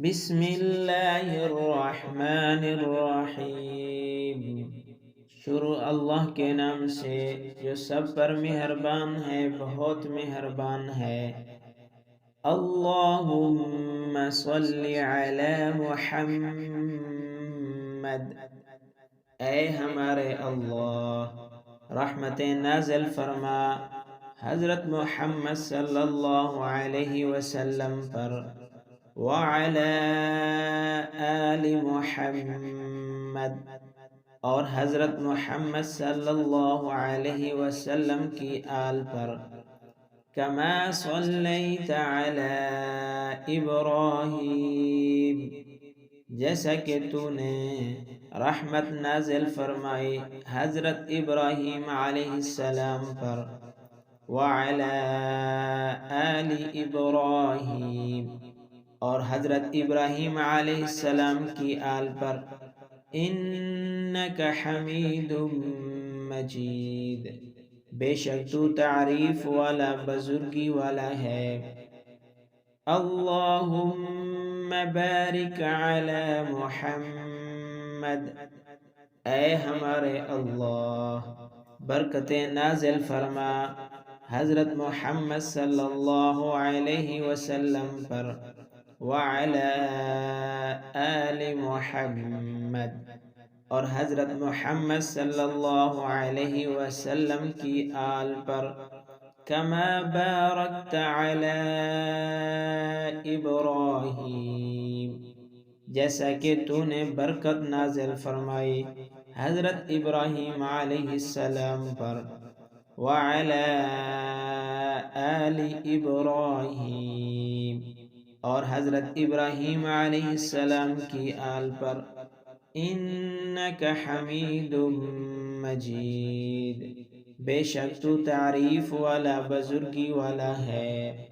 بسم اللہ الرحمن الرحیم۔ شروع اللہ کے نام سے جو سب پر مہربان ہے، بہت مہربان ہے۔ اللہم صلی علی محمد، اے ہمارے اللہ رحمتیں نازل فرما حضرت محمد صلی اللہ علیہ وسلم پر، وعلی آل محمد، اور حضرت محمد صلی اللہ علیہ وسلم کی آل پر، کما صلیت علی ابراہیم، جیسا کہ تو نے رحمت نازل فرمائی حضرت ابراہیم علیہ السلام پر، وعلی آل ابراہیم، اور حضرت ابراہیم علیہ السلام کی آل پر، انک حمید مجید، بے شک تو تعریف والا بزرگی والا ہے۔ اللہم بارک علی محمد، اے ہمارے اللہ برکتیں نازل فرما حضرت محمد صلی اللہ علیہ وسلم پر، وعلی آل محمد، اور حضرت محمد صلی اللہ علیہ وسلم کی آل پر، کما بارکت علی ابراہیم، جیسا کہ تو نے برکت نازل فرمائی حضرت ابراہیم علیہ السلام پر، وعلی آل ابراہیم، اور حضرت ابراہیم علیہ السلام کی آل پر، انک حمید مجید، بے شک تو تعریف والا بزرگی والا ہے۔